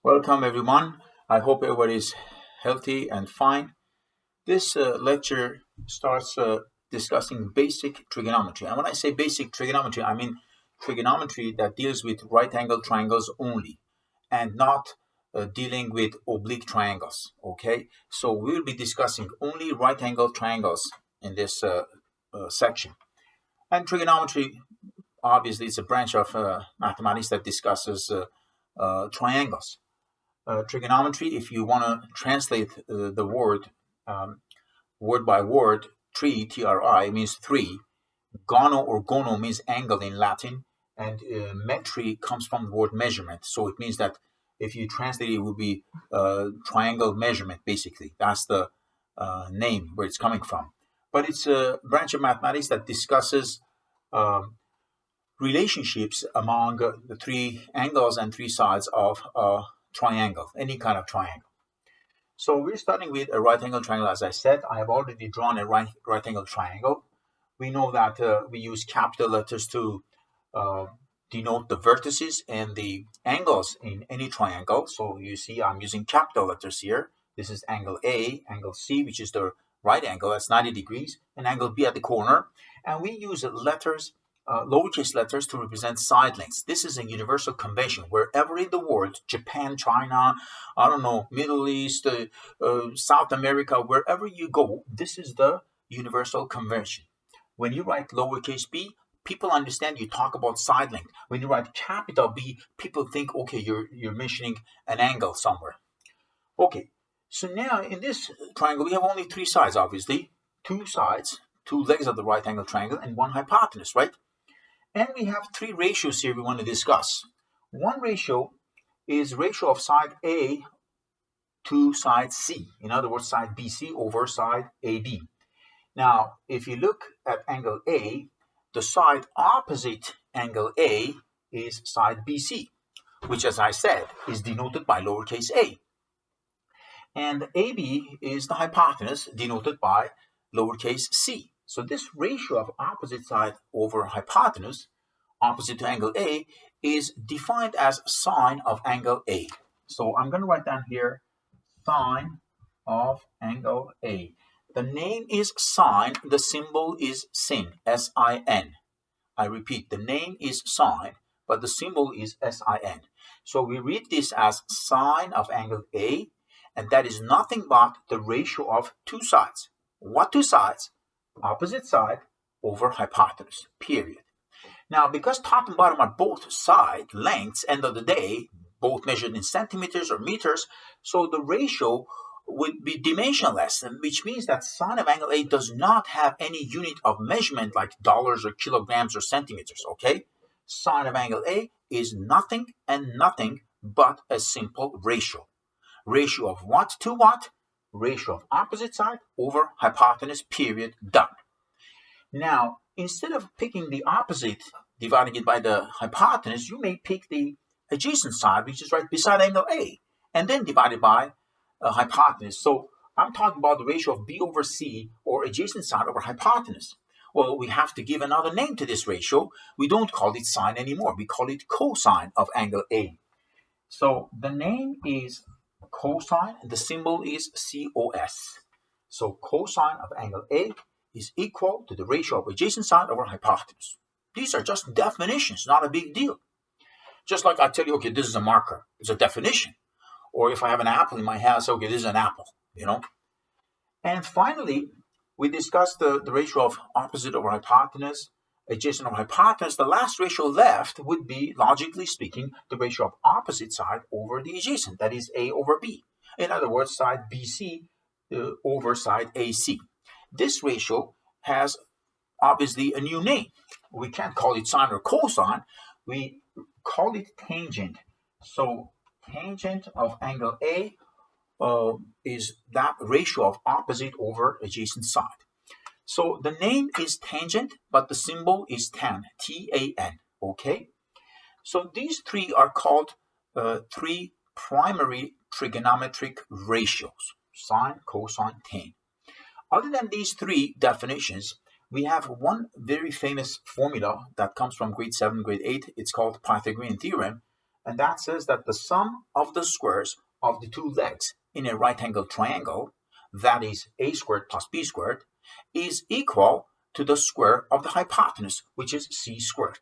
Welcome everyone. I hope everybody is healthy and fine. This lecture starts discussing basic trigonometry. And when I say basic trigonometry, I mean trigonometry that deals with right angle triangles only and not dealing with oblique triangles. Okay, so we'll be discussing only right angle triangles in this section. And trigonometry, obviously, is a branch of mathematics that discusses triangles. Trigonometry, if you want to translate the word by word, tri, means three. Gono or gono means angle in Latin, and metri comes from the word measurement. So it means that if you translate it, it would be triangle measurement, basically. That's the name where it's coming from. But it's a branch of mathematics that discusses relationships among the three angles and three sides of a triangle, any kind of triangle. So we're starting with a right angle triangle. As I said, I have already drawn a right angle triangle. We know that we use capital letters to denote the vertices and the angles in any triangle. So you see I'm using capital letters here. This is angle A, angle C, which is the right angle, that's 90 degrees, and angle B at the corner. And we use letters, lowercase letters, to represent side lengths. This is a universal convention. Wherever in the world, Japan, China, I don't know, Middle East, South America, wherever you go, this is the universal convention. When you write lowercase b, people understand you talk about side length. When you write capital B, people think, okay, you're mentioning an angle somewhere. Okay, so now in this triangle, we have only three sides, obviously. Two sides, two legs of the right angle triangle, and one hypotenuse, right? And we have three ratios here we want to discuss. One ratio is ratio of side A to side C. In other words, side BC over side AB. Now, if you look at angle A, the side opposite angle A is side BC, which, as I said, is denoted by lowercase a. And AB is the hypotenuse, denoted by lowercase c. So this ratio of opposite side over hypotenuse, opposite to angle A, is defined as sine of angle A. So I'm going to write down here sine of angle A. The name is sine, the symbol is sin, S-I-N. I repeat, the name is sine, but the symbol is S-I-N. So we read this as sine of angle A, and that is nothing but the ratio of two sides. What two sides? Opposite side over hypotenuse, period. Now, because top and bottom are both side lengths, end of the day, both measured in centimeters or meters, so the ratio would be dimensionless, which means that sine of angle A does not have any unit of measurement like dollars or kilograms or centimeters, okay? Sine of angle A is nothing and nothing but a simple ratio. Ratio of what to what? Ratio of opposite side over hypotenuse, period, done. Now, instead of picking the opposite, dividing it by the hypotenuse, you may pick the adjacent side, which is right beside angle A, and then divide it by hypotenuse. So I'm talking about the ratio of B over C, or adjacent side over hypotenuse. Well, we have to give another name to this ratio. We don't call it sine anymore. We call it cosine of angle A. So the name is cosine, and the symbol is COS. So cosine of angle A is equal to the ratio of adjacent side over hypotenuse. These are just definitions, not a big deal. Just like I tell you, okay, this is a marker. It's a definition. Or if I have an apple in my house, okay, this is an apple, you know. And finally, we discussed the ratio of opposite over hypotenuse, adjacent over hypotenuse. The last ratio left would be, logically speaking, the ratio of opposite side over the adjacent, that is A over B. In other words, side BC over side AC. This ratio has obviously a new name. We can't call it sine or cosine. We call it tangent. So tangent of angle A is that ratio of opposite over adjacent side. So the name is tangent, but the symbol is tan, T-A-N, okay? So these three are called three primary trigonometric ratios, sine, cosine, tan. Other than these three definitions, we have one very famous formula that comes from grade 7, grade 8. It's called Pythagorean theorem. and that says that the sum of the squares of the two legs in a right-angled triangle, that is a squared plus b squared, is equal to the square of the hypotenuse, which is c squared.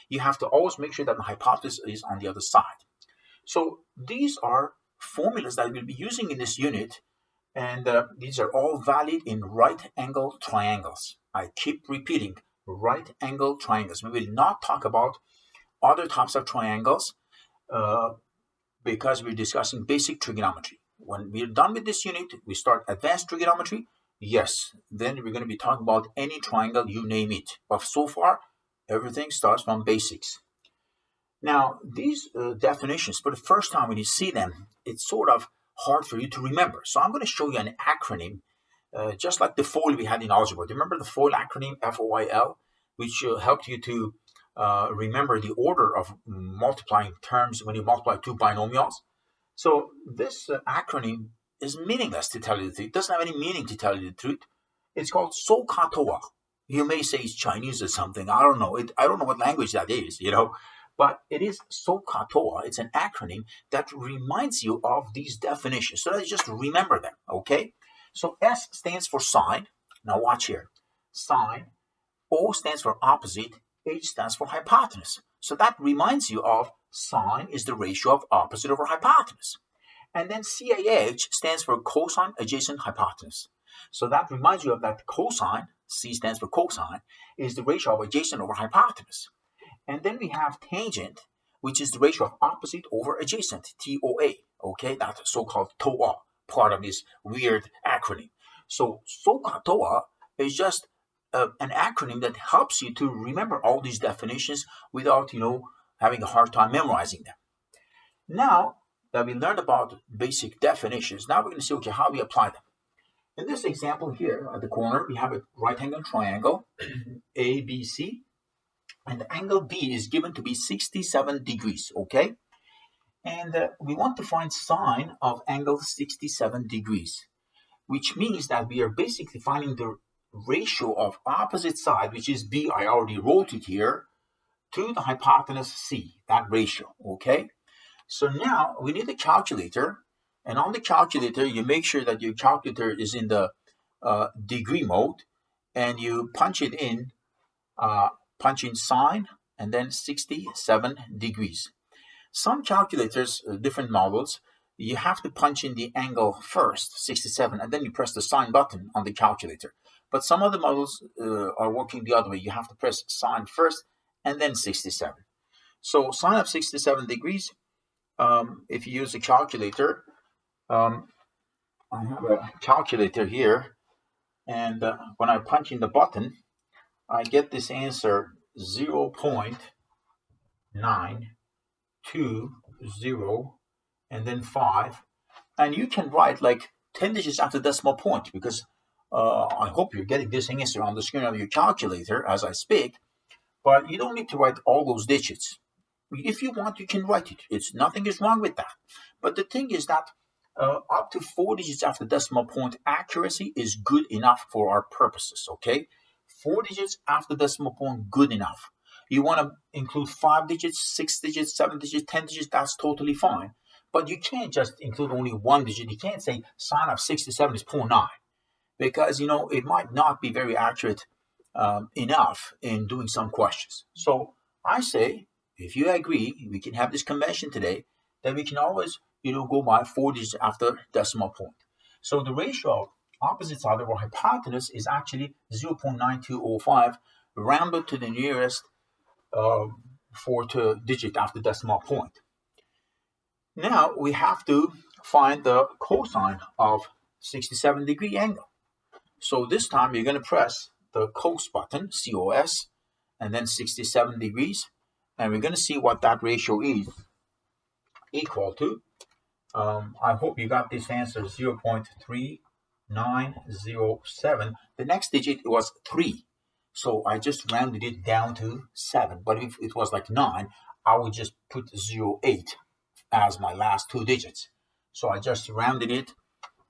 You have to always make sure that the hypotenuse is on the other side. So these are formulas that we'll be using in this unit, and these are all valid in right-angled triangles. I keep repeating, right-angled triangles. We will not talk about other types of triangles because we're discussing basic trigonometry. When we're done with this unit, we start advanced trigonometry. Yes, then we're going to be talking about any triangle, you name it. But so far, everything starts from basics. Now, these definitions, for the first time when you see them, it's sort of hard for you to remember. So I'm going to show you an acronym, just like the FOIL we had in algebra. Do you remember the FOIL acronym, FOIL, which helped you to remember the order of multiplying terms when you multiply two binomials? So this acronym is meaningless, to tell you the truth. It doesn't have any meaning, to tell you the truth. It's called SOHCAHTOA. You may say it's Chinese or something. I don't know. I don't know what language that is, But it is SOHCAHTOA. It's an acronym that reminds you of these definitions so that you just remember them, okay? So S stands for sine. Now watch here. Sine. O stands for opposite. H stands for hypotenuse. So that reminds you of sine is the ratio of opposite over hypotenuse. And then CAH stands for cosine adjacent hypotenuse. So that reminds you of that cosine, C stands for cosine, is the ratio of adjacent over hypotenuse. And then we have tangent, which is the ratio of opposite over adjacent, TOA. Okay, that's so-called TOA, part of this weird acronym. So SOHCAHTOA is just an acronym that helps you to remember all these definitions without, having a hard time memorizing them. Now that we learned about basic definitions, now we're going to see, how we apply them. In this example here at the corner, we have a right-angled triangle, ABC, and the angle B is given to be 67 degrees, okay? And we want to find sine of angle 67 degrees, which means that we are basically finding the ratio of opposite side, which is B, I already wrote it here, to the hypotenuse C, that ratio, okay? So now we need a calculator, and on the calculator, you make sure that your calculator is in the degree mode, and you punch in sine, and then 67 degrees. Some calculators, different models, you have to punch in the angle first, 67, and then you press the sine button on the calculator. But some other models are working the other way. You have to press sine first, and then 67. So sine of 67 degrees, if you use a calculator, I have a calculator here, and when I punch in the button, I get this answer 0.920 and then 5. And you can write like 10 digits after decimal point, because I hope you're getting this answer on the screen of your calculator as I speak, but you don't need to write all those digits. If you want, you can write it. Nothing is wrong with that. But the thing is that up to 4 digits after decimal point accuracy is good enough for our purposes, okay? 4 digits after decimal point, good enough. You want to include 5 digits, 6 digits, 7 digits, 10 digits, that's totally fine. But you can't just include only 1 digit. You can't say sine of 67 is 0.9, because, it might not be very accurate enough in doing some questions. So I say, if you agree, we can have this convention today, that we can always, go by 4 digits after decimal point. So the ratio of opposite side over hypotenuse is actually 0.9205, rounded to the nearest fourth digit after decimal point. Now we have to find the cosine of 67 degree angle. So this time you're going to press the cos button, COS, and then 67 degrees, and we're going to see what that ratio is equal to. I hope you got this answer, 0.3907. The next digit was 3, so I just rounded it down to 7. But if it was like 9, I would just put 0.8 as my last 2 digits. So I just rounded it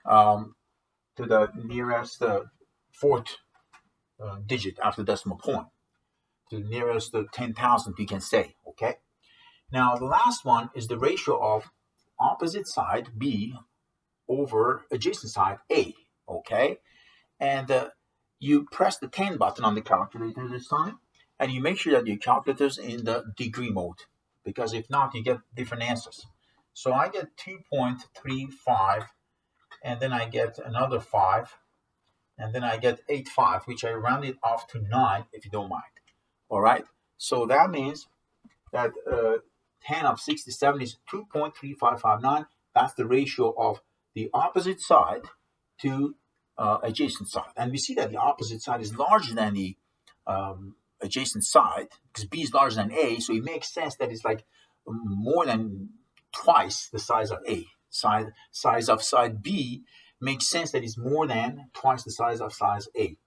to the nearest fourth digit after decimal point, to the nearest 10,000, you can say, okay? Now, the last one is the ratio of opposite side B over adjacent side A, okay? And you press the 10 button on the calculator this time, and you make sure that your calculator's in the degree mode, because if not, you get different answers. So I get 2.35, and then I get another 5, and then I get 8.5, which I rounded off to 9, if you don't mind. All right? So that means that 10 of 67 is 2.3559. That's the ratio of the opposite side to adjacent side. And we see that the opposite side is larger than the adjacent side, because B is larger than A, so it makes sense that it's like more than twice the size of A. Size of side B makes sense that it's more than twice the size of size A.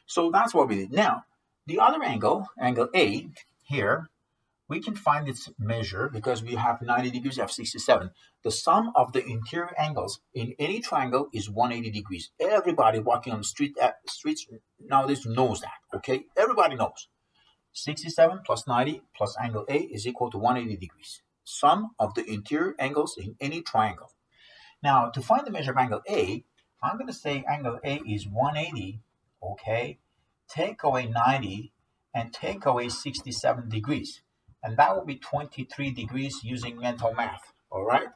So that's what we did. Now, the other angle, angle A, here, we can find its measure because we have 90 degrees, we have 67. The sum of the interior angles in any triangle is 180 degrees. Everybody walking on the streets nowadays knows that, okay? Everybody knows. 67 plus 90 plus angle A is equal to 180 degrees. Sum of the interior angles in any triangle. Now, to find the measure of angle A, I'm going to say angle A is 180, okay? Take away 90 and take away 67 degrees. And that will be 23 degrees using mental math, all right?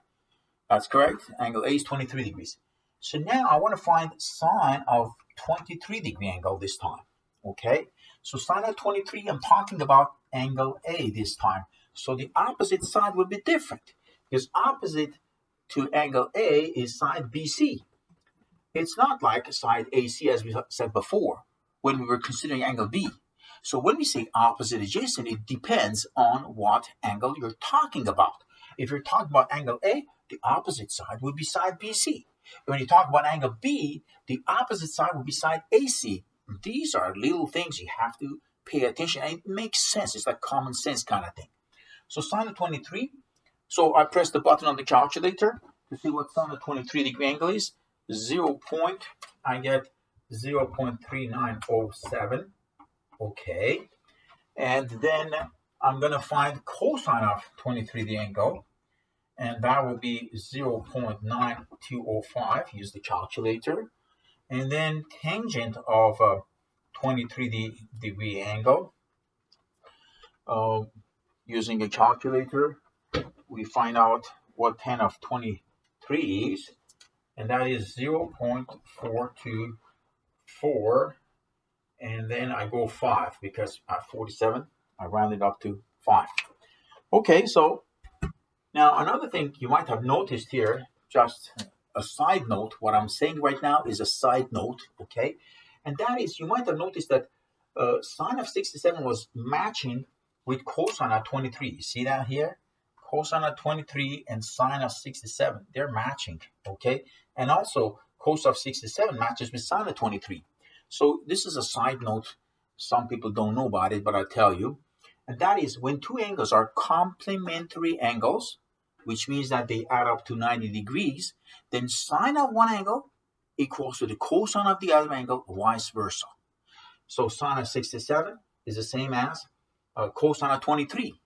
That's correct. Angle A is 23 degrees. So now I want to find sine of 23 degree angle this time, okay? So sine of 23, I'm talking about angle A this time. So the opposite side will be different, because opposite to angle A is side BC. It's not like side AC as we said before when we were considering angle B. So when we say opposite adjacent, it depends on what angle you're talking about. If you're talking about angle A, the opposite side would be side BC. When you talk about angle B, the opposite side would be side AC. These are little things you have to pay attention, and it makes sense. It's like common sense kind of thing. So sine of 23. So I press the button on the calculator to see what sine of 23 degree angle is. I get 0.3907. Okay. And then I'm going to find cosine of 23 degree angle. And that will be 0.9205. Use the calculator. And then tangent of 23 degree angle. Using a calculator, we find out what tan of 23 is, and that is 0.424, and then I go 5 because at 47 I rounded up to 5. Okay, so now another thing you might have noticed here, just a side note, what I'm saying right now is a side note, okay, and that is you might have noticed that sine of 67 was matching with cosine of 23. You see that here? Cosine of 23 and sine of 67, they're matching, okay? And also, cos of 67 matches with sine of 23. So this is a side note. Some people don't know about it, but I'll tell you. And that is when two angles are complementary angles, which means that they add up to 90 degrees, then sine of one angle equals to the cosine of the other angle, vice versa. So sine of 67 is the same as cosine of 23.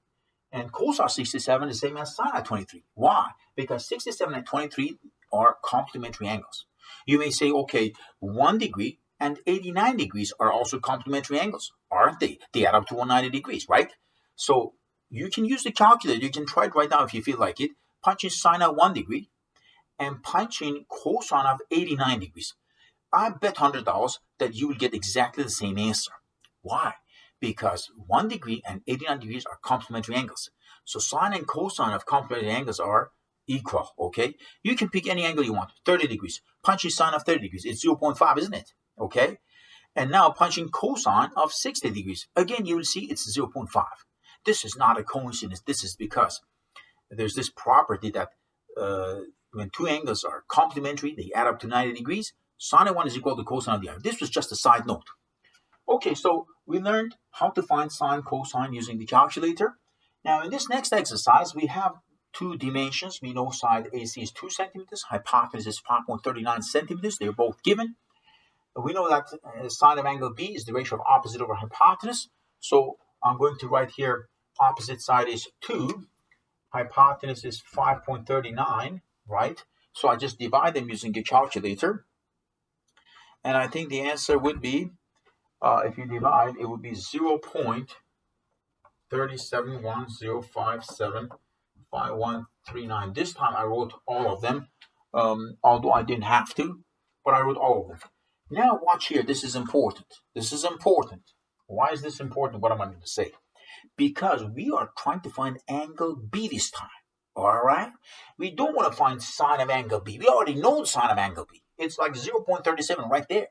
And cosine of 67 is the same as sine of 23. Why? Because 67 and 23 are complementary angles. You may say, okay, 1 degree and 89 degrees are also complementary angles, aren't they? They add up to 190 degrees, right? So you can use the calculator. You can try it right now if you feel like it. Punch in sine of 1 degree and punch in cosine of 89 degrees. I bet $100 that you will get exactly the same answer. Why? Because 1 degree and 89 degrees are complementary angles. So sine and cosine of complementary angles are equal, okay? You can pick any angle you want, 30 degrees. Punch in sine of 30 degrees. It's 0.5, isn't it? Okay? And now punching cosine of 60 degrees. Again, you will see it's 0.5. This is not a coincidence. This is because there's this property that when two angles are complementary, they add up to 90 degrees. Sine of one is equal to cosine of the other. This was just a side note. Okay, so we learned how to find sine, cosine using the calculator. Now, in this next exercise, we have two dimensions. We know side AC is 2 centimeters, hypotenuse is 5.39 centimeters. They're both given. We know that sine of angle B is the ratio of opposite over hypotenuse. So I'm going to write here opposite side is 2, hypotenuse is 5.39, right? So I just divide them using a calculator. And I think the answer would be, if you divide, it would be 0.37105755139. This time I wrote all of them, although I didn't have to, but I wrote all of them. Now watch here, this is important. This is important. Why is this important? What am I going to say? Because we are trying to find angle B this time. All right? We don't want to find sine of angle B. We already know the sine of angle B. It's like 0.37 right there.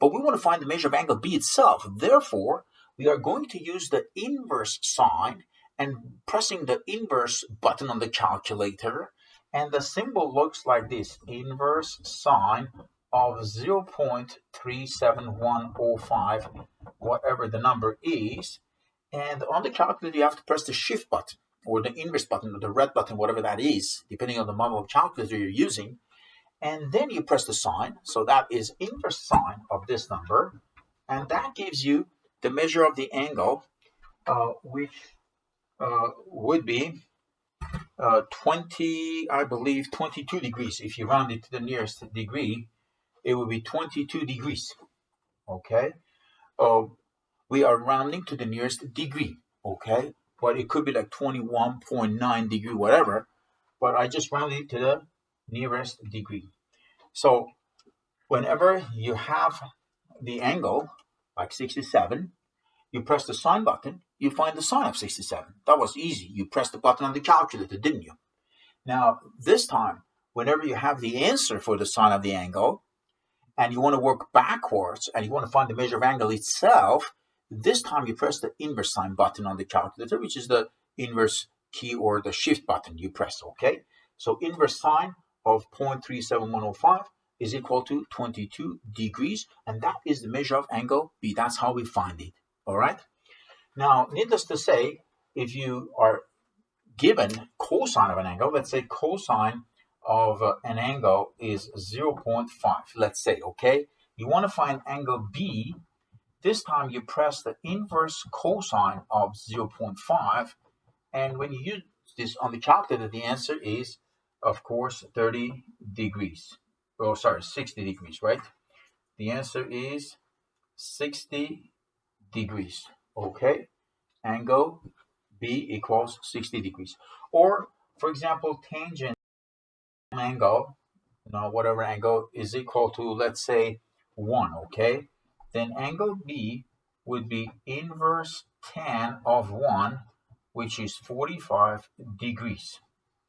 But we want to find the measure of angle B itself. Therefore, we are going to use the inverse sign and pressing the inverse button on the calculator. And the symbol looks like this, inverse sine of 0.37105, whatever the number is. And on the calculator, you have to press the shift button or the inverse button or the red button, whatever that is, depending on the model of calculator you're using. And then you press the sign. So that is inverse sine of this number. And that gives you the measure of the angle, which would be 22 degrees. If you round it to the nearest degree, it would be 22 degrees. Okay? We are rounding to the nearest degree. Okay? But it could be like 21.9 degree, whatever. But I just rounded it to the nearest degree. So whenever you have the angle, like 67, you press the sine button, you find the sine of 67. That was easy. You pressed the button on the calculator, didn't you? Now, this time, whenever you have the answer for the sine of the angle, and you want to work backwards, and you want to find the measure of angle itself, this time you press the inverse sine button on the calculator, which is the inverse key or the shift button you press, okay? So inverse sine of 0.37105 is equal to 22 degrees, and that is the measure of angle B. That's how we find it, all right? Now, needless to say, if you are given cosine of an angle, let's say cosine of an angle is 0.5, let's say, okay? You want to find angle B. This time you press the inverse cosine of 0.5, and when you use this on the calculator, the answer is, of course, 30 degrees. Oh, sorry, 60 degrees, right? The answer is 60 degrees, okay? Angle B equals 60 degrees. Or, for example, tangent angle, whatever angle is equal to, let's say, 1, okay? Then angle B would be inverse tan of 1, which is 45 degrees,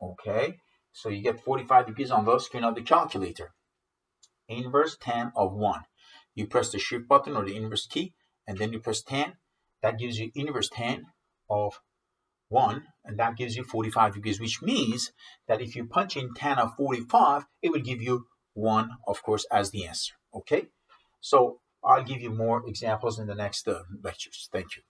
okay? So you get 45 degrees on the screen of the calculator. Inverse tan of 1. You press the shift button or the inverse key, and then you press tan. That gives you inverse tan of 1, and that gives you 45 degrees, which means that if you punch in tan of 45, it would give you 1, of course, as the answer, okay? So I'll give you more examples in the next lectures. Thank you.